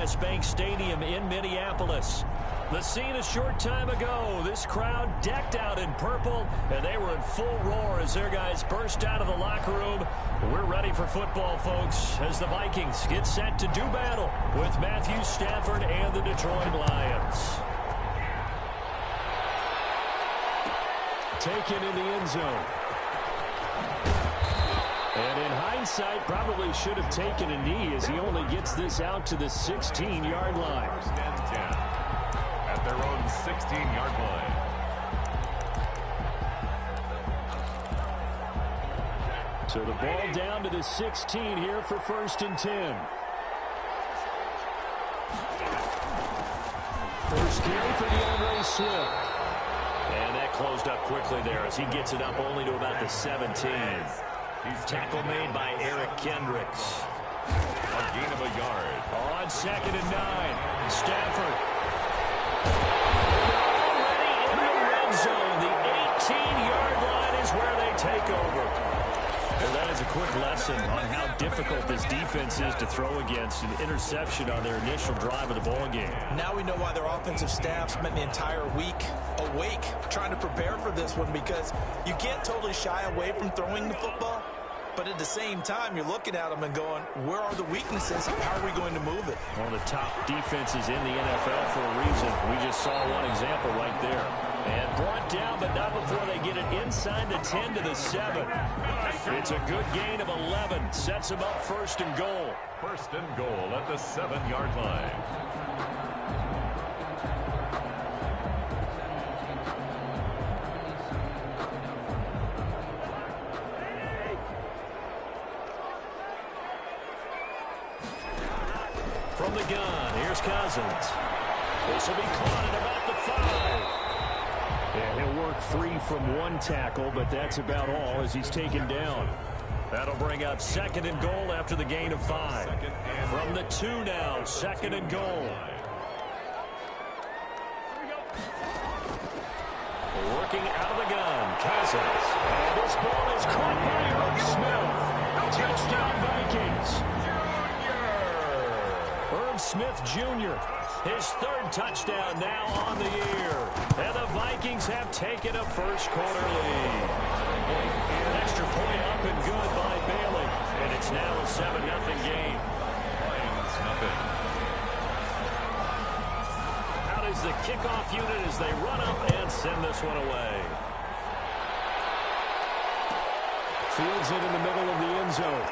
U.S. Bank Stadium in Minneapolis. The scene a short time ago. This crowd decked out in purple, and they were in full roar as their guys burst out of the locker room. We're ready for football, folks, as the Vikings get set to do battle with Matthew Stafford and the Detroit Lions. Taken in the end zone. And in hindsight, probably should have taken a knee as he only gets this out to the 16-yard line. First and 10 at their own 16-yard line. So the ball down to the 16 here for first and 10. First carry for DeAndre Swift. And that closed up quickly there as he gets it up only to about the 17. Tackle made by Eric Kendricks. A gain of a yard. On second and 9. Stafford. Already in the red zone. The 18-yard line is where they take over. Well, that is a quick lesson on how difficult this defense is to throw against. An interception on their initial drive of the ball game. Now we know why their offensive staff spent the entire week awake trying to prepare for this one, because you can't totally shy away from throwing the football. But at the same time, you're looking at them and going, where are the weaknesses? How are we going to move it? One of the top defenses in the NFL for a reason. We just saw one example right there. And brought down, but not before they get it inside the 10 to the 7. It's a good gain of 11. Sets them up first and goal. First and goal at the 7-yard line. From the gun, here's Cousins. This will be caught at about the 5. And he'll work free from one tackle, but that's about all as he's taken down. That'll bring up second and goal after the gain of 5. From the 2 now, second and goal. Working out of the gun, Cousins. And this ball is caught by Irv Smith. Touchdown, Vikings. Irv Smith Jr., his 3rd touchdown now on the year. And the Vikings have taken a first-quarter lead. An extra point up and good by Bailey. And it's now a 7-0 game. Lions nothing. Out is the kickoff unit as they run up and send this one away. Fields it in the middle of the end zone.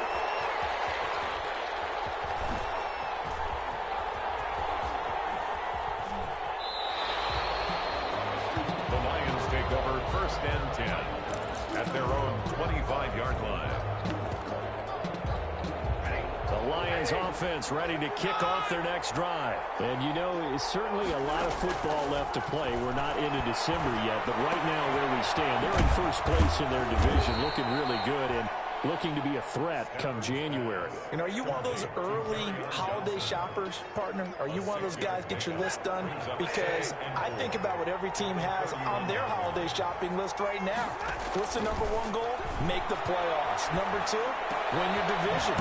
First and 10 at their own 25-yard line. The Lions offense ready to kick off their next drive. And you know, it's certainly a lot of football left to play. We're not into December yet, but right now where we stand, they're in first place in their division, looking really good and looking to be a threat come January. You know, are you one of those early holiday shoppers, partner? Are you one of those guys get your list done? Because I think about what every team has on their holiday shopping list right now. What's the #1 goal? Make the playoffs. #2, win your division.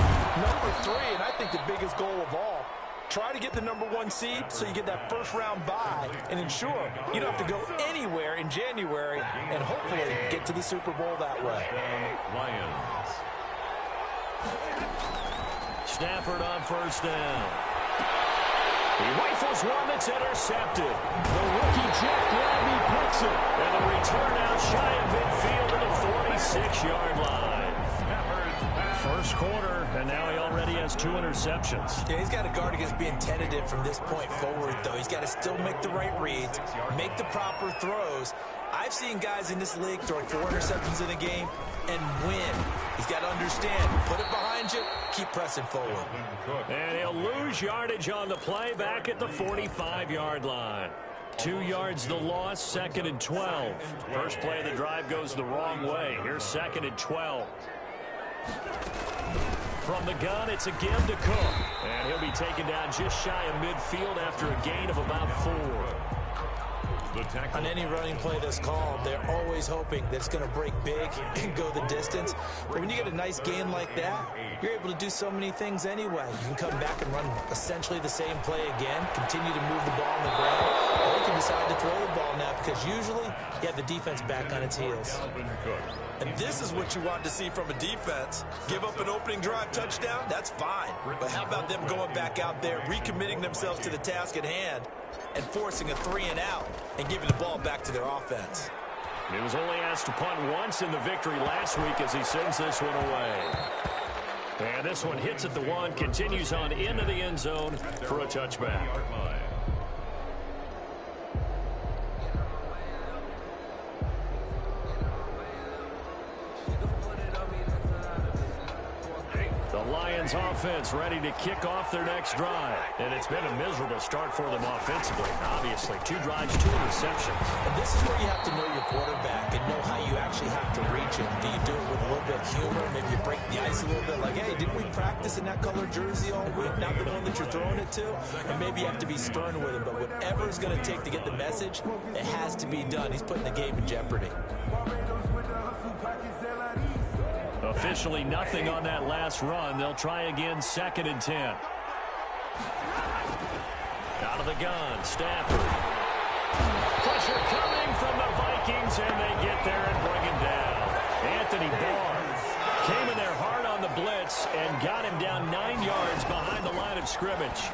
#3, and I think the biggest goal of all, try to get the #1 seed so you get that first-round bye and ensure you don't have to go anywhere in January and hopefully get to the Super Bowl that way. Lions. Stafford on first down. He rifles one that's intercepted. The rookie Jeff Gladney picks it. And the return out shy of midfield to the 46-yard line. First quarter, and now he already has 2 interceptions. Yeah, he's got to guard against being tentative from this point forward, though. He's got to still make the right reads, make the proper throws. I've seen guys in this league throw 4 interceptions in a game and win. He's got to understand, put it behind you, keep pressing forward. And he'll lose yardage on the play back at the 45-yard line. 2 yards the loss, second and 12. First play of the drive goes the wrong way. Here's second and 12. From the gun, it's a give to Cook. And he'll be taken down just shy of midfield after a gain of about 4. On any running play that's called, they're always hoping that it's going to break big and go the distance. But when you get a nice gain like that, you're able to do so many things anyway. You can come back and run essentially the same play again, continue to move the ball on the ground, or you can decide to throw the ball now because usually you have the defense back on its heels. And this is what you want to see from a defense. Give up an opening drive touchdown, that's fine. But how about them going back out there, recommitting themselves to the task at hand, and forcing a 3-and-out and giving the ball back to their offense. He was only asked to punt once in the victory last week as he sends this one away. And this one hits at the 1, continues on into the end zone for a touchback. The Lions offense ready to kick off their next drive. And it's been a miserable start for them offensively. Obviously, 2 drives, 2 interceptions. And this is where you have to know your quarterback and know how you actually have to reach him. Do you do it with a little bit of humor? Maybe you break the ice a little bit. Like, hey, didn't we practice in that color jersey all week? Not the one that you're throwing it to? And maybe you have to be stern with him. But whatever it's going to take to get the message, it has to be done. He's putting the game in jeopardy. Officially nothing on that last run. They'll try again, 2nd and 10. Out of the gun, Stafford. Pressure coming from the Vikings, and they get there and bring him down. Anthony Barr came in there hard on the blitz and got him down 9 yards behind the line of scrimmage.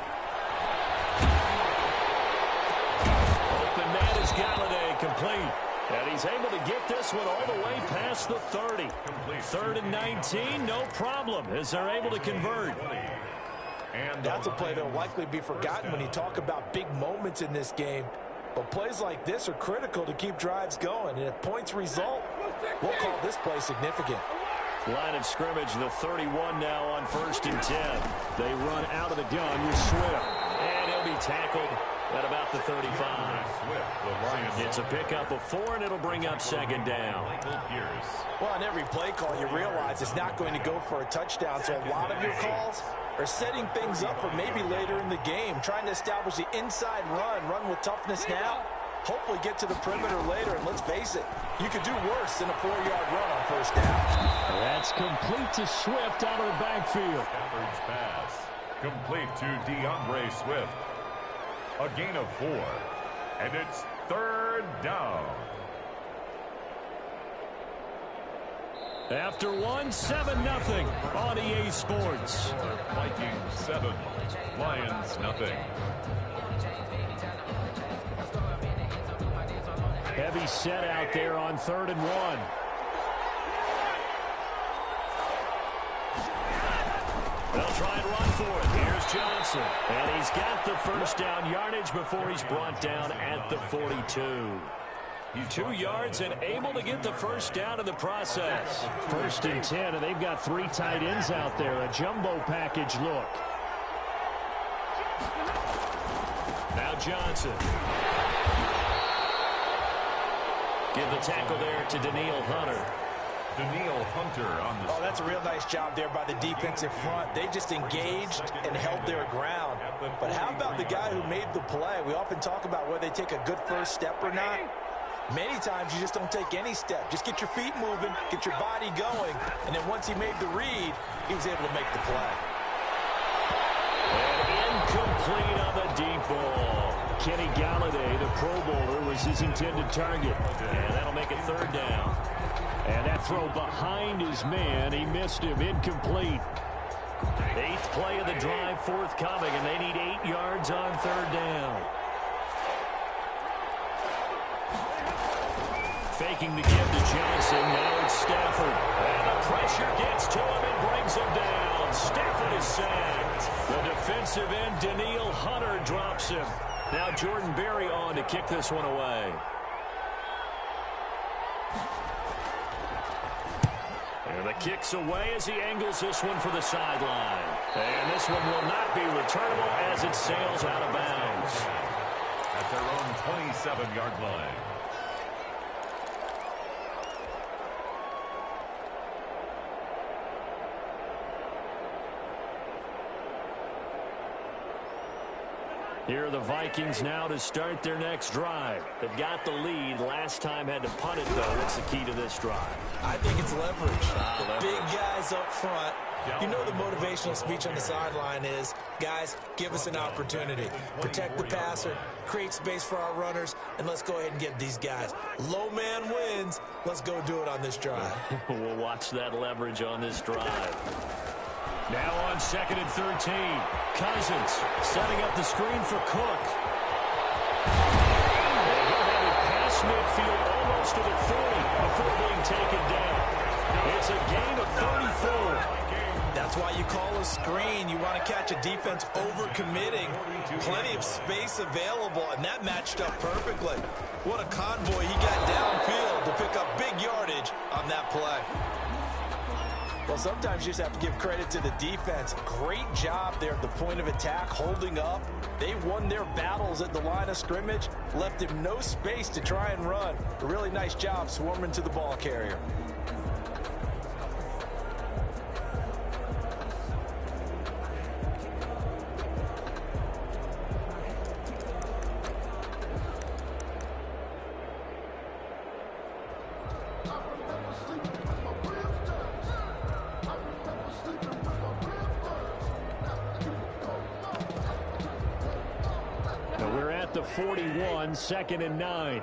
Open man is Galladay, complete. And he's able to get this one all the way past the 30. 3rd and 19, no problem, as they're able to convert. And that's a play that will likely be forgotten when you talk about big moments in this game. But plays like this are critical to keep drives going. And if points result, we'll call this play significant. Line of scrimmage, the 31 now on 1st and 10. They run out of the gun with Swift. And he'll be tackled at about the 35. It's a pickup of 4, and it'll bring up 2nd down. Well, on every play call, you realize it's not going to go for a touchdown. So a lot of your calls are setting things up for maybe later in the game, trying to establish the inside run with toughness now, hopefully get to the perimeter later. And let's face it, you could do worse than a 4-yard run on 1st down. That's complete to Swift out of the backfield. Shepard's pass complete to DeAndre Swift. A gain of 4, and it's 3rd down. After 1, 7-0 on EA Sports. Vikings 7, Lions nothing. Heavy set out there on 3rd and 1. They'll try and run for it. Here's Johnson. And he's got the 1st down yardage before he's brought down at the 42. 2 yards and able to get the 1st down in the process. 1st and 10, and they've got 3 tight ends out there. A jumbo package look. Now Johnson. Give the tackle there to Daniil Hunter. Daniil Hunter on the... Oh, that's a real nice job there by the defensive front. They just engaged and held their ground. But how about the guy who made the play? We often talk about whether they take a good first step or not. Many times you just don't take any step. Just get your feet moving, get your body going, and then once he made the read, he was able to make the play. And incomplete on the deep ball. Kenny Galladay, the Pro Bowler, was his intended target. And that'll make it 3rd down. And that throw behind his man, he missed him, incomplete. 8th play of the drive forthcoming, and they need 8 yards on 3rd down. Faking the give to Johnson, now it's Stafford. And the pressure gets to him and brings him down. Stafford is sacked. The defensive end, Daniil Hunter, drops him. Now Jordan Berry on to kick this one away. And the kick's away as he angles this one for the sideline. And this one will not be returnable as it sails out of bounds. At their own 27-yard line. Here are the Vikings now to start their next drive. They've got the lead. Last time had to punt it, though. What's the key to this drive? I think it's leverage. The big guys up front. You know the motivational speech on the sideline is, guys, give us an opportunity. Protect the passer, create space for our runners, and let's go ahead and get these guys. Low man wins. Let's go do it on this drive. We'll watch that leverage on this drive. Now on 2nd and 13. Cousins setting up the screen for Cook. And he'll have it past midfield almost to the 40 before being taken down. It's a gain of 34. That's why you call a screen. You want to catch a defense overcommitting. Plenty of space available, and that matched up perfectly. What a convoy he got downfield to pick up big yardage on that play. Well, sometimes you just have to give credit to the defense. Great job there at the point of attack, holding up. They won their battles at the line of scrimmage, left him no space to try and run. A really nice job swarming to the ball carrier. The 41, 2nd and 9.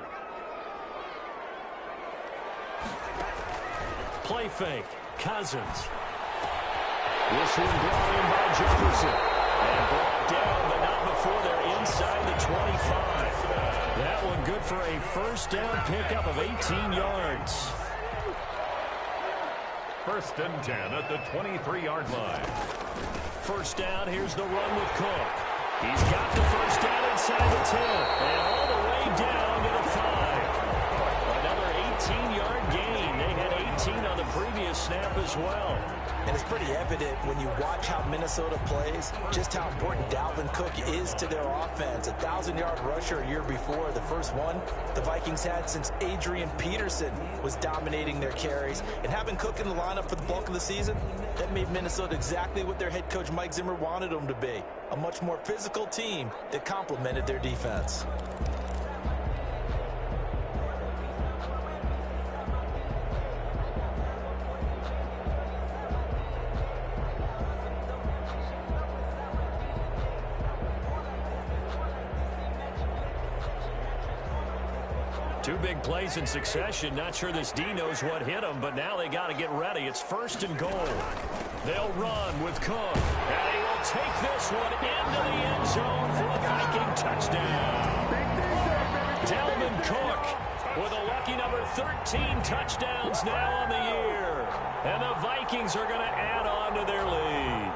Play fake. Cousins. This one brought in by Jefferson. And brought down, but not before they're inside the 25. That one good for a first down pickup of 18 yards. 1st and 10 at the 23-yard line. First down, here's the run with Cook. He's got the first down inside the 10, and all the way down to the 5. Another 18-yard gain. They had 18 on the previous snap as well. And it's pretty evident when you watch how Minnesota plays, just how important Dalvin Cook is to their offense. 1,000-yard rusher a year before, the first one the Vikings had since Adrian Peterson was dominating their carries. And having Cook in the lineup for the bulk of the season, that made Minnesota exactly what their head coach Mike Zimmer wanted them to be. A much more physical team that complemented their defense. Two big plays in succession. Not sure this D knows what hit him, but now they got to get ready. It's 1st and goal. They'll run with Cook. And he will take this one into the end zone for a Viking touchdown. Dalvin Cook with a lucky number 13 touchdowns now on the year. And the Vikings are going to add on to their lead.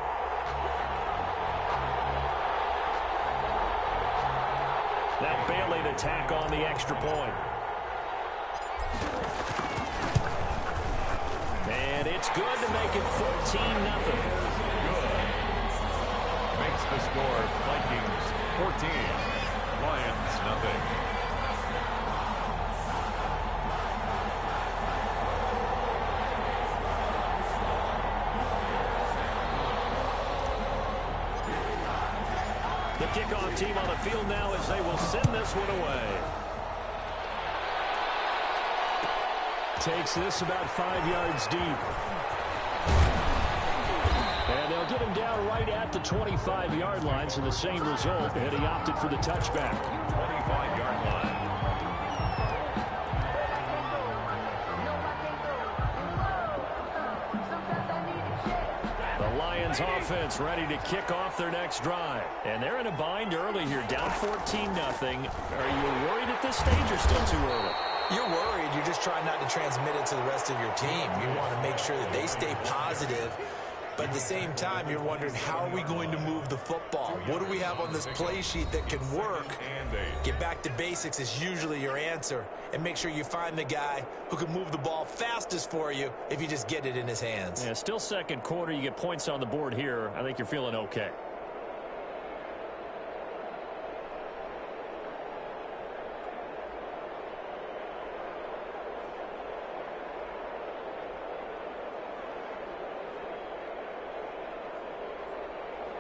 That Bailey to tack on the extra point. And it's good to make it 14-0. Good. Makes the score Vikings 14, Lions nothing. The kickoff team on the field now as they will send this one away. Takes this about 5 yards deep. And they'll get him down right at the 25-yard line, so the same result, and he opted for the touchback. 25-yard line. The Lions offense ready to kick off their next drive. And they're in a bind early here, down 14-0. Are you worried at this stage or still too early? You're worried. You're just trying not to transmit it to the rest of your team. You want to make sure that they stay positive. But at the same time, you're wondering, how are we going to move the football? What do we have on this play sheet that can work? Get back to basics is usually your answer. And make sure you find the guy who can move the ball fastest for you if you just get it in his hands. Yeah, still second quarter. You get points on the board here. I think you're feeling okay.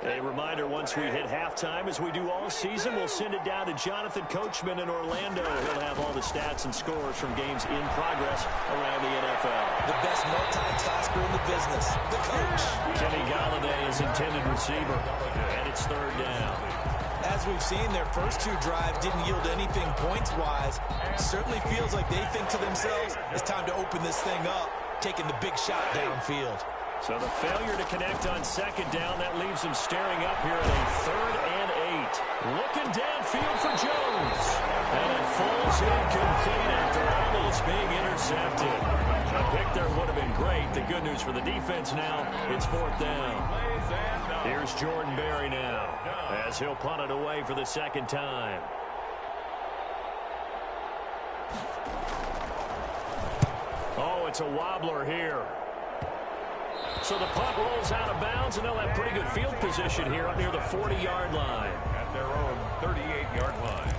A reminder, once we hit halftime, as we do all season, we'll send it down to Jonathan Coachman in Orlando. He'll have all the stats and scores from games in progress around the NFL. The best multitasker in the business, the coach. Kenny Galladay is intended receiver, and it's third down. As we've seen, their first two drives didn't yield anything points-wise. Certainly feels like they think to themselves, it's time to open this thing up, taking the big shot downfield. So the failure to connect on second down, that leaves them staring up here at a 3rd and 8. Looking downfield for Jones. And it falls incomplete after almost being intercepted. A pick there would have been great. The good news for the defense now, it's 4th down. Here's Jordan Berry now, as he'll punt it away for the second time. Oh, it's a wobbler here. So the punt rolls out of bounds, and they'll have pretty good field position here up near the 40-yard line. At their own 38-yard line.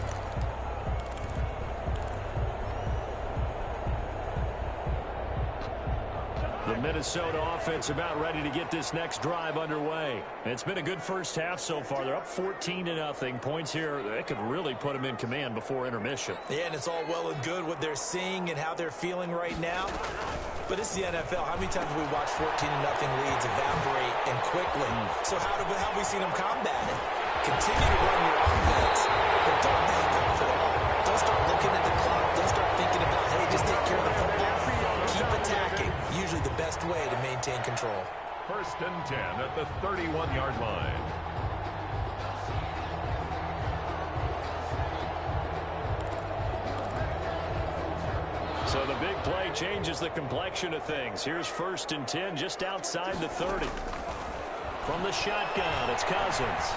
The Minnesota offense about ready to get this next drive underway. It's been a good first half so far. They're up 14-0. Points here, they could really put them in command before intermission. Yeah, and it's all well and good what they're seeing and how they're feeling right now. But it's the NFL. How many times have we watched 14-0 leads evaporate and quickly? So how have we seen them combat it? Continue to run your offense, but don't back up for all. Don't start looking at the clock. Don't start thinking about, hey, just take care of the football. Keep attacking. Usually the best way to maintain control. 1st and 10 at the 31-yard line. So the big play changes the complexion of things. Here's 1st and 10 just outside the 30. From the shotgun, it's Cousins.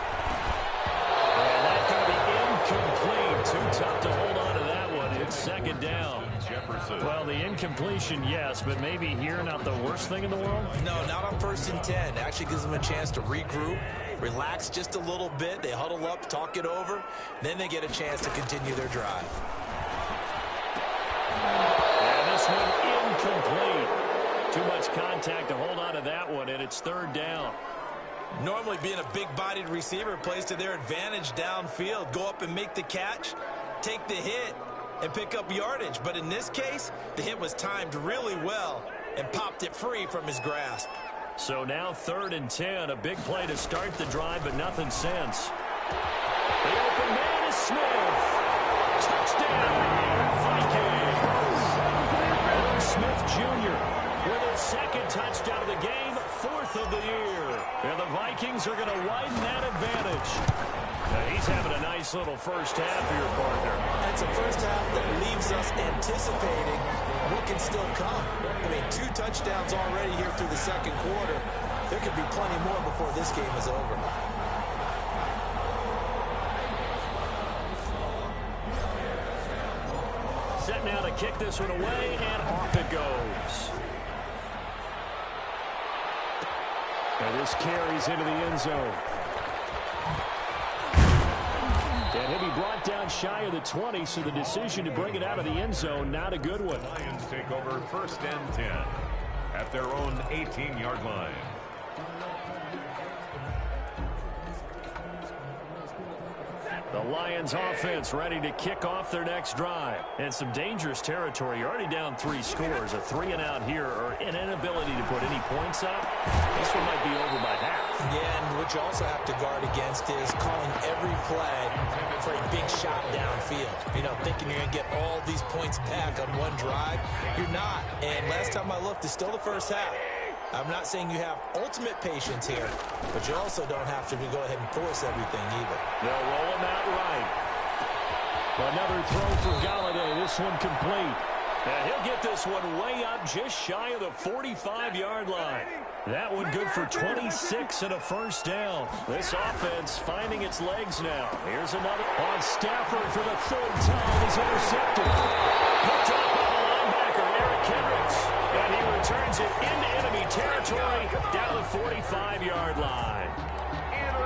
And that's going to be incomplete. Too tough to hold on to that one. It's 2nd down. Jefferson. Well, the incompletion, yes, but maybe here not the worst thing in the world? No, not on 1st and 10. Actually gives them a chance to regroup, relax just a little bit. They huddle up, talk it over. Then they get a chance to continue their drive. And this one incomplete. Too much contact to hold on to that one, and it's 3rd down. Normally being a big-bodied receiver plays to their advantage downfield. Go up and make the catch, take the hit, and pick up yardage. But in this case, the hit was timed really well and popped it free from his grasp. So now 3rd and 10, a big play to start the drive, but nothing since. The open man is Smith. Touchdown, Vikings. Smith Jr. with his 2nd touchdown of the game, 4th of the year. And the Vikings are going to widen that advantage. Now he's having a nice little first half here, partner. It's a first half that leaves us anticipating what can still come. I mean, 2 touchdowns already here through the 2nd quarter. There could be plenty more before this game is over. Set now to kick this one away, and off it goes. And this carries into the end zone. And he'll be brought down shy of the 20, so the decision to bring it out of the end zone, not a good one. Lions take over 1st and 10 at their own 18-yard line. The Lions offense ready to kick off their next drive. And some dangerous territory. You're already down 3 scores. A 3-and-out here, or an inability to put any points up. This one might be over by half. Yeah, and what you also have to guard against is calling every play for a big shot downfield. You know, thinking you're going to get all these points back on one drive. You're not. And last time I looked, it's still the first half. I'm not saying you have ultimate patience here, but you also don't have to go ahead and force everything either. They'll roll him out right. Another throw for Galladay. This one complete. And he'll get this one way up just shy of the 45-yard line. That one good for 26 and a first down. This offense finding its legs now. Here's another on Stafford for the 3rd time. He's intercepted. Picked up by the linebacker, Eric Kendricks. And he returns it into enemy territory down the 45-yard line.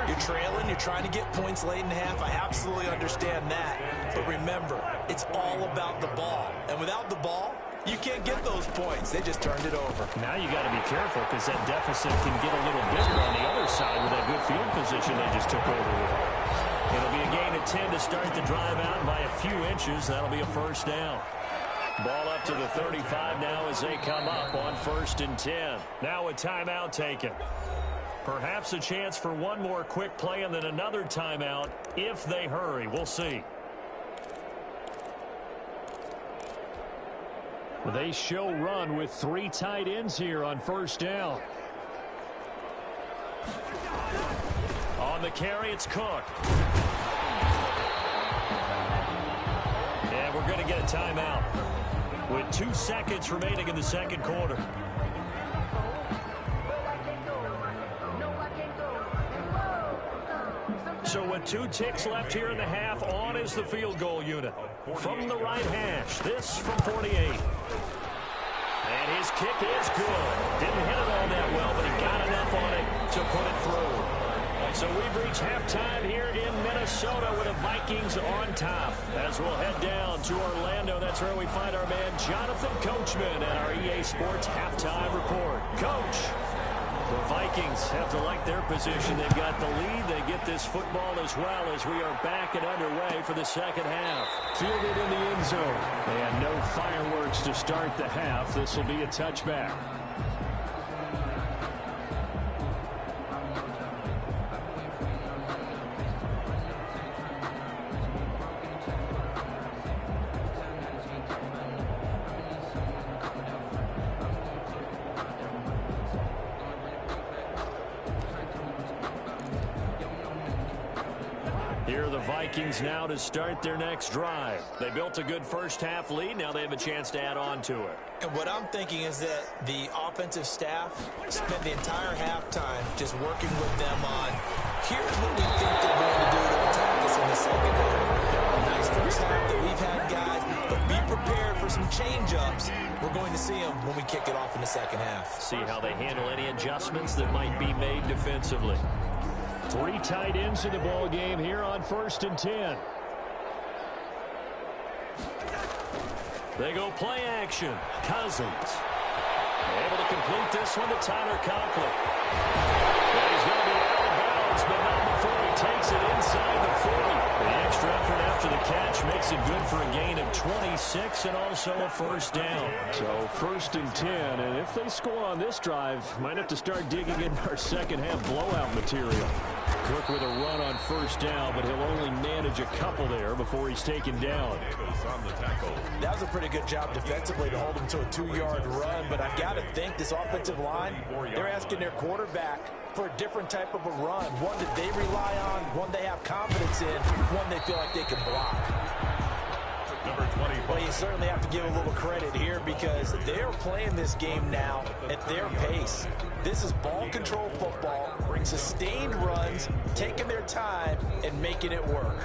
You're trailing, you're trying to get points late in the half. I absolutely understand that. But remember, it's all about the ball. And without the ball, You can't get those points. They just turned it over. Now you got to be careful because that deficit can get a little bigger on the other side with that good field position they just took over with. It'll be a gain of 10 to start the drive out by a few inches. That'll be a first down. Ball up to the 35 now as they come up on 1st and 10. Now a timeout taken. Perhaps a chance for one more quick play and then another timeout if they hurry. We'll see. They show run with 3 tight ends here on 1st down. On the carry, it's Cook. And we're going to get a timeout with 2 seconds remaining in the second quarter. So with 2 ticks left here in the half, on is the field goal unit. From the right hash, this from 48. And his kick is good. Didn't hit it all that well, but he got enough on it to put it through. So we've reached halftime here in Minnesota with the Vikings on top. As we'll head down to Orlando, that's where we find our man Jonathan Coachman at our EA Sports Halftime Report. Coach, the Vikings have to like their position. They've got the lead. They get this football as well as we are back and underway for the second half. Fielded in the end zone. And no fireworks to start the half. This will be a touchback. Here are the Vikings now to start their next drive. They built a good first half lead. Now they have a chance to add on to it. And what I'm thinking is that the offensive staff spent the entire halftime just working with them on, here's what we think they're going to do to attack us in the second half. Nice first half that we've had, guys, but be prepared for some change-ups. We're going to see them when we kick it off in the second half. See how they handle any adjustments that might be made defensively. 3 tight ends in the ball game here on 1st and 10. They go play action. Cousins able to complete this one to Tyler Conklin. And he's going to be out of bounds, but not before he takes it inside the 40. The extra effort after the catch makes it good for a gain of 26 and also a first down. So 1st and 10, and if they score on this drive, might have to start digging in our second half blowout material. Cook with a run on 1st down, but he'll only manage a couple there before he's taken down. That was a pretty good job defensively to hold him to a 2-yard run, but I've got to think this offensive line, they're asking their quarterback for a different type of a run, one that they rely on, one they have confidence in, one they feel like they can block. Well, you certainly have to give a little credit here because they're playing this game now at their pace. This is ball control football, sustained runs, taking their time and making it work.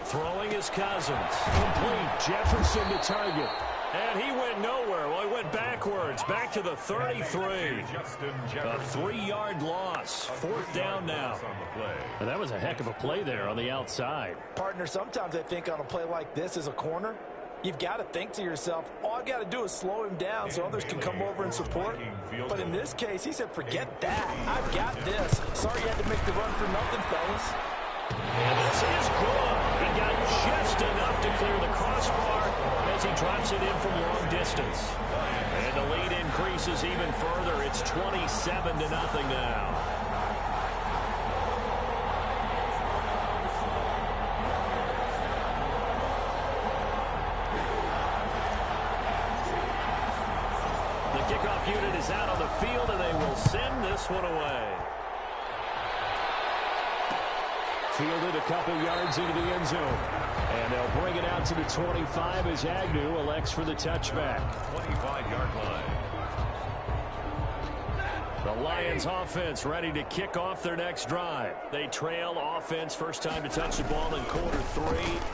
Throwing his Cousins. Complete. Jefferson to target. And he went nowhere. Well, he went backwards. Back to the 33. A 3-yard loss. 4th down now. And that was a heck of a play there on the outside. Partner, sometimes I think on a play like this as a corner, you've got to think to yourself, all I've got to do is slow him down so others can come over and support. But in this case, he said, forget that. I've got this. Sorry you had to make the run for nothing, fellas. And this is good. He got just enough to clear the crossbar as he drops it in from long distance. And the lead increases even further. It's 27-0 now. The kickoff unit is out on the field, and they will send this one away. Fielded a couple yards into the end zone. And they'll bring it out to the 25 as Agnew elects for the touchback. 25-yard line. The Lions offense ready to kick off their next drive. They trail offense, first time to touch the ball in quarter 3,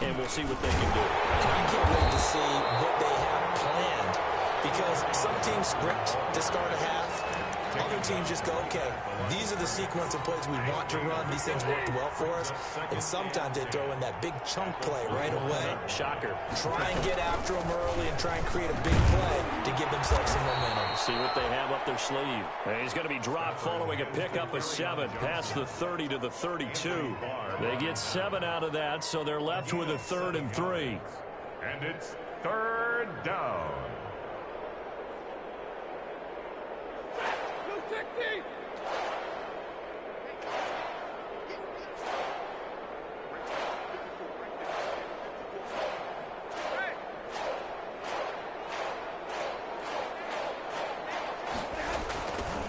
and we'll see what they can do. I can't wait to see what they have planned because some teams script to start a half. Other teams just go, okay, these are the sequence of plays we want to run. These things worked well for us. And sometimes they throw in that big chunk play right away. Shocker. Try and get after them early and try and create a big play to give themselves some momentum. See what they have up their sleeve. And he's going to be dropped following a pickup of 7 past the 30 to the 32. They get 7 out of that, so they're left with a 3rd and 3. And it's 3rd down.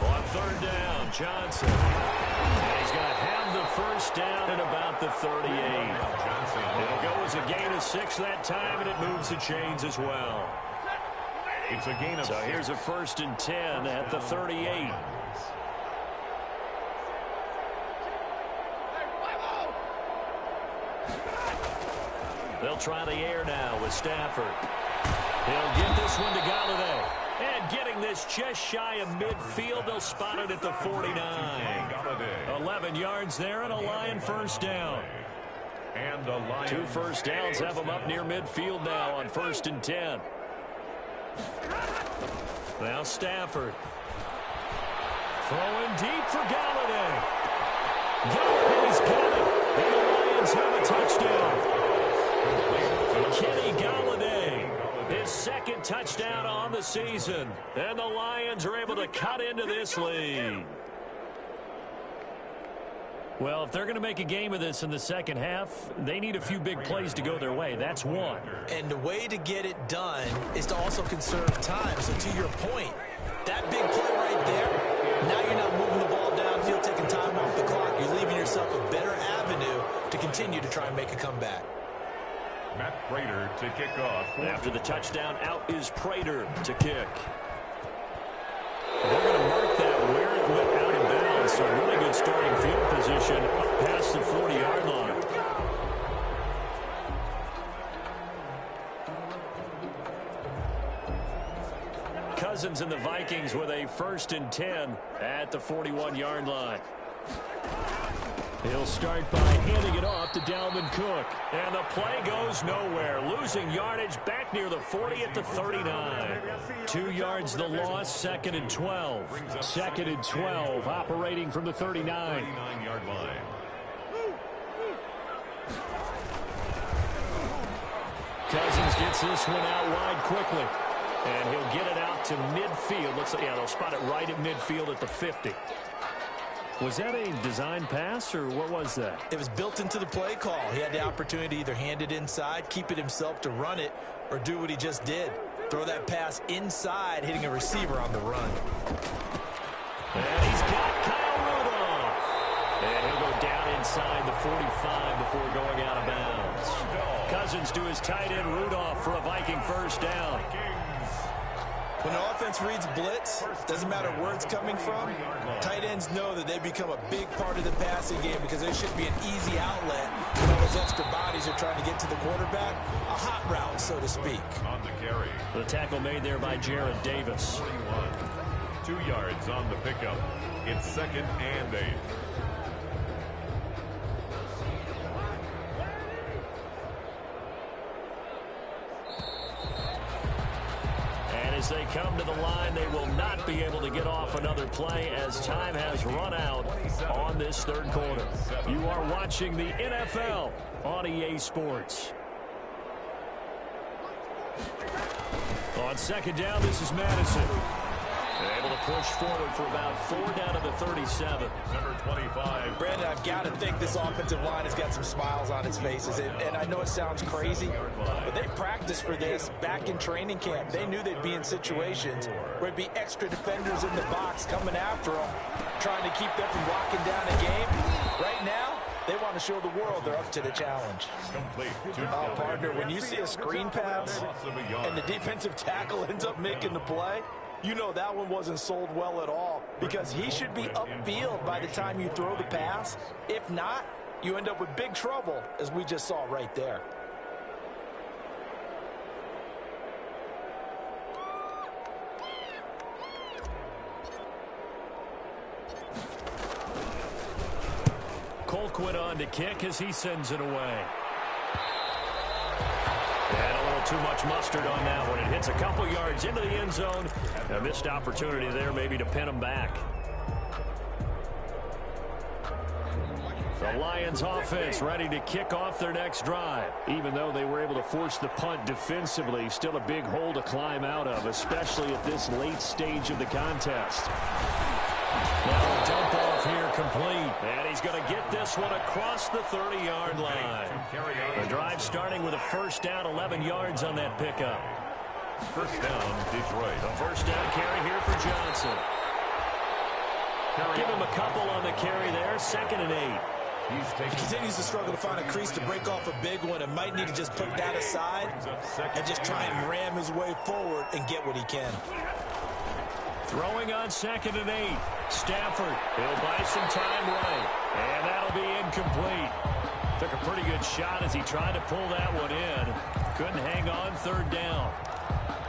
On 3rd down, Johnson. And he's going to have the first down at about the 38. It'll go as a gain of 6 that time, and it moves the chains as well. It's a gain of 6. So here's a 1st and 10 at the 38. They'll try the air now with Stafford. He'll get this one to Galladay. And getting this just shy of midfield, they'll spot it at the 49. 11 yards there and a Lion first down. And the Lions 2 first downs have them up near midfield now on 1st and 10. Now Stafford. Throwing deep for Galladay. Galladay's got it. And the Lions have a touchdown. Kenny Galladay, his 2nd touchdown on the season. And the Lions are able to cut into this lead. Well, if they're going to make a game of this in the second half, they need a few big plays to go their way. That's one. And the way to get it done is to also conserve time. So to your point, that big play right there, now you're not moving the ball downfield, taking time off the clock. You're leaving yourself a better avenue to continue to try and make a comeback. Matt Prater to kick off. After the touchdown, out is Prater to kick. They're going to mark that where it went out of bounds. So really good starting field position past the 40-yard line. Cousins and the Vikings with a 1st and 10 at the 41-yard line. He'll start by handing it off to Dalvin Cook. And the play goes nowhere. Losing yardage back near the 40 at the 39. 2 yards the loss, 2nd and 12. 2nd and 12 operating from the 39. 39-yard line. Cousins gets this one out wide quickly. And he'll get it out to midfield. Looks like, yeah, they'll spot it right at midfield at the 50. Was that a design pass, or what was that? It was built into the play call. He had the opportunity to either hand it inside, keep it himself to run it, or do what he just did. Throw that pass inside, hitting a receiver on the run. And he's got Kyle Rudolph. And he'll go down inside the 45 before going out of bounds. Cousins to his tight end Rudolph for a Viking first down. When an offense reads blitz, doesn't matter where it's coming from, tight ends know that they become a big part of the passing game because there should be an easy outlet when all those extra bodies are trying to get to the quarterback. A hot route, so to speak. On the carry. The tackle made there by Jared Davis. 2 yards on the pickup. It's 2nd and 8. As they come to the line, they will not be able to get off another play as time has run out on this 3rd quarter. You are watching the NFL on EA Sports. On 2nd down, this is Madison. Able to push forward for about 4 down to the 37. Number 25. Brandon, I've got to think this offensive line has got some smiles on its faces. And I know it sounds crazy, but they practiced for this back in training camp. They knew they'd be in situations where it'd be extra defenders in the box coming after them, trying to keep them from locking down a game. Right now, they want to show the world they're up to the challenge. Partner, when you see a screen pass and the defensive tackle ends up making the play, you know that one wasn't sold well at all because he should be upfield by the time you throw the pass. If not, you end up with big trouble, as we just saw right there. Quinn on to kick as he sends it away. And a little too much mustard on that one. It hits a couple yards into the end zone. A missed opportunity there maybe to pin him back. The Lions offense ready to kick off their next drive. Even though they were able to force the punt defensively, still a big hole to climb out of, especially at this late stage of the contest. Now a dump off here complete. And he's going to get this one across the 30-yard line. The drive starting with a first down, 11 yards on that pickup. First down, Detroit. The first down carry here for Johnson. Give him a couple on the carry there, 2nd and 8. He continues to struggle to find a crease to break off a big one and might need to just put that aside and just try and ram his way forward and get what he can. Throwing on 2nd and 8. Stafford, he'll buy some time right. And that'll be incomplete. Took a pretty good shot as he tried to pull that one in. Couldn't hang on 3rd down.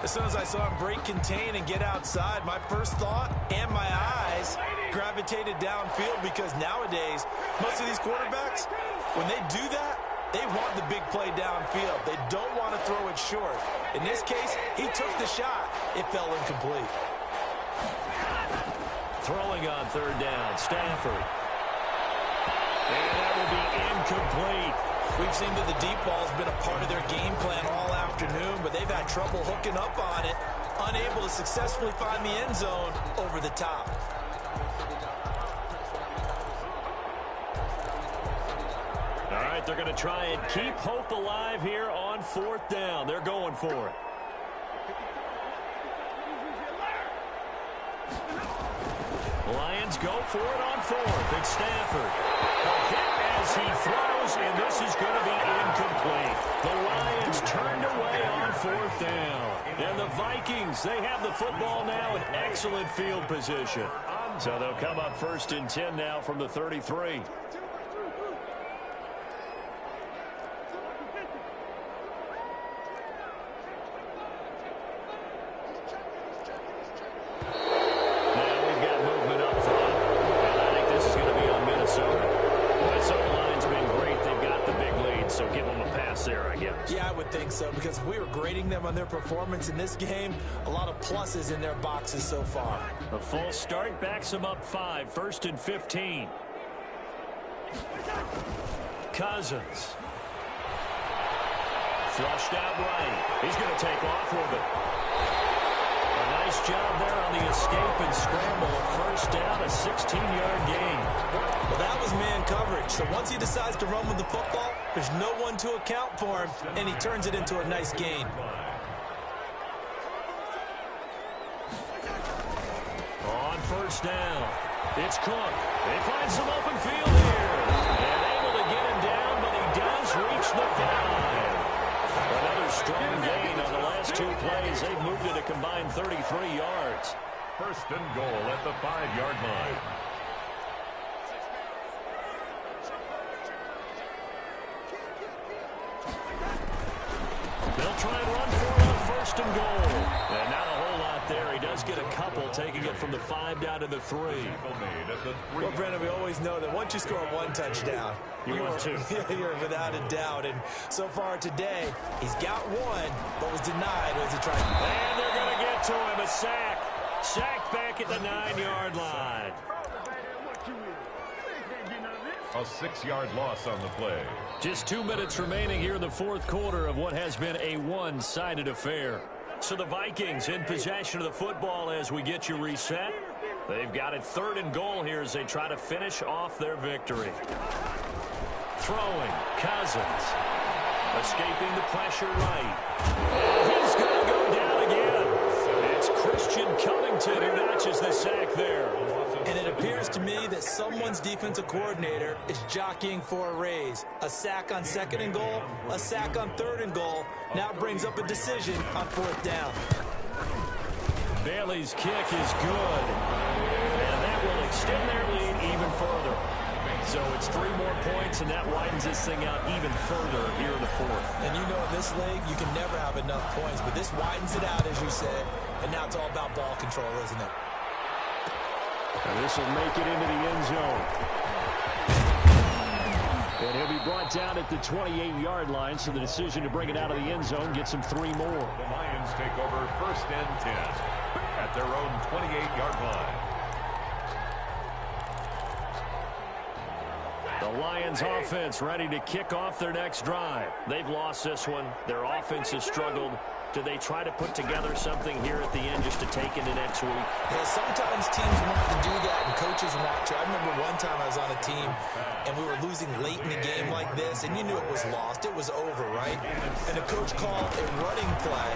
As soon as I saw him break contain and get outside, my first thought and my eyes gravitated downfield, because nowadays, most of these quarterbacks, when they do that, they want the big play downfield. They don't want to throw it short. In this case, he took the shot. It fell incomplete. Throwing on 3rd down, Stafford. And that will be incomplete. We've seen that the deep ball has been a part of their game plan all afternoon, but they've had trouble hooking up on it, unable to successfully find the end zone over the top. All right, they're going to try and keep hope alive here on 4th down. They're going for it. Lions go for it on 4th. It's Stafford. A hit as he throws, and this is going to be incomplete. The Lions turned away on 4th down. And the Vikings, they have the football now in excellent field position. So they'll come up 1st and 10 now from the 33. So because if we were grading them on their performance in this game, a lot of pluses in their boxes so far. A full start backs them up 5, 1st and 15. Cousins. Flushed out right. He's going to take off with it. A nice job there on the escape and scramble. A first down, a 16-yard gain. Well, that was man coverage. So once he decides to run with the football, there's no one to account for him, and he turns it into a nice gain. On 1st down, it's Cook. They find some open field here. And able to get him down, but he does reach the 5. Another strong gain on the last 2 plays. They've moved it a combined 33 yards. 1st and goal at the 5-yard line. They'll try and run for it on 1st and goal. And not a whole lot there. He does get a couple, taking it from the 5 down to the 3. Well, Brendan, we always know that once you score 1 touchdown, you're without a doubt. And so far today, he's got 1, but was denied as he tried. And they're going to get to him. A sack. Sacked back at the 9-yard line. A 6-yard loss on the play. Just 2 minutes remaining here in the 4th quarter of what has been a one-sided affair. So the Vikings in possession of the football as we get you reset. They've got it 3rd and goal here as they try to finish off their victory. Throwing, Cousins. Escaping the pressure right. He's going to go down again. It's Christian Covington who notches the sack there. And it appears to me that someone's defensive coordinator is jockeying for a raise. A sack on 2nd and goal, a sack on 3rd and goal. Now brings up a decision on 4th down. Bailey's kick is good. And that will extend their lead even further. So it's 3 more points, and that widens this thing out even further here in the 4th. And you know in this league, you can never have enough points. But this widens it out, as you said. And now it's all about ball control, isn't it? And this will make it into the end zone. And he'll be brought down at the 28-yard line, so the decision to bring it out of the end zone gets him 3 more. The Lions take over 1st and 10 at their own 28-yard line. The Lions offense ready to kick off their next drive. They've lost this one. Their offense has struggled. Do they try to put together something here at the end just to take into next week? Yeah, sometimes teams want to do that and coaches want to. I remember one time I was on a team and we were losing late in the game like this, and you knew it was lost. It was over, right? And the coach called a running play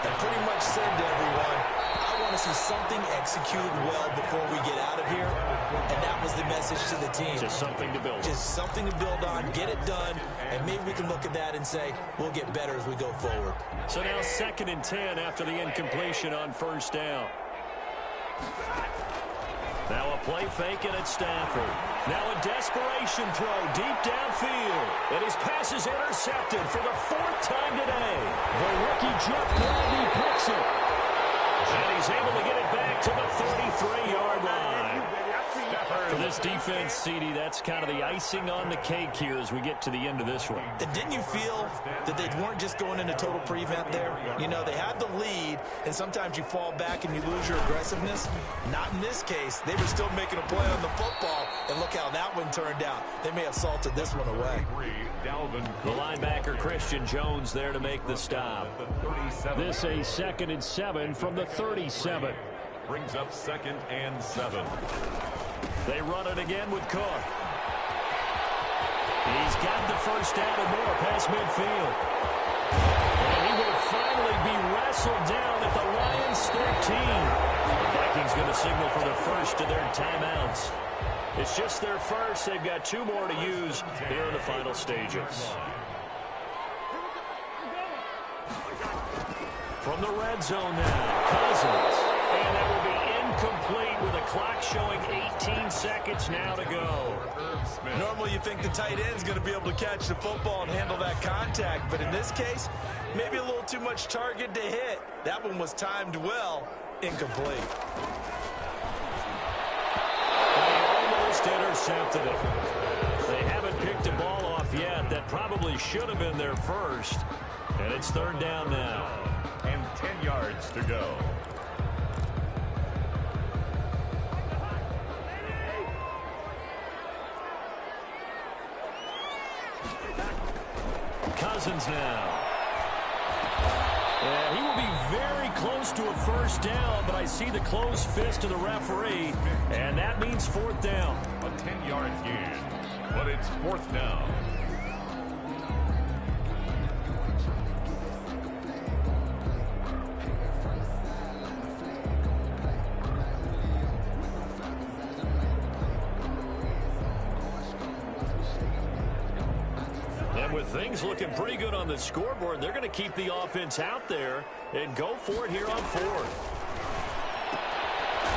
and pretty much said to everyone, I want to see something executed well before we get out of here. And that was the message to the team. Just something to build on. Just something to build on, get it done, and maybe we can look at that and say, we'll get better as we go forward. So now 2nd and 10 after the incompletion on 1st down. Now a play fake and it's Stafford. Now a desperation throw deep downfield. And his pass is intercepted for the 4th time today. The rookie Jeff Gladney picks it. And he's able to get it back to the 33-yard line. For this defense, CD, that's kind of the icing on the cake here as we get to the end of this one. And didn't you feel that they weren't just going into total prevent there? You know, they had the lead, and sometimes you fall back and you lose your aggressiveness. Not in this case. They were still making a play on the football, and look how that one turned out. They may have salted this one away. The linebacker Christian Jones there to make the stop. This a 2nd and 7 from the 37. Brings up 2nd and 7. They run it again with Cook. He's got the 1st down and more past midfield. And he will finally be wrestled down at the Lions 13. The Vikings going to signal for the first of their timeouts. It's just their first. They've got 2 more to use here in the final stages. From the red zone now, Cousins. And that will be incomplete with a clock showing 18 seconds now to go. Normally you think the tight end's going to be able to catch the football and handle that contact, but in this case, maybe a little too much target to hit. That one was timed well, incomplete. They almost intercepted it. They haven't picked a ball off yet. That probably should have been their first. And it's 3rd down now. And 10 yards to go. Cousins now. And he will be very close to a 1st down, but I see the closed fist of the referee, and that means 4th down. A 10-yard gain, but it's 4th down. With things looking pretty good on the scoreboard, they're going to keep the offense out there and go for it here on 4th.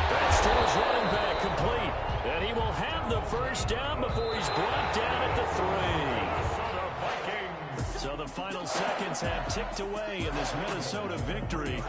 That's to his running back, complete. And he will have the 1st down before he's brought down at the 3. So the final seconds have ticked away in this Minnesota victory.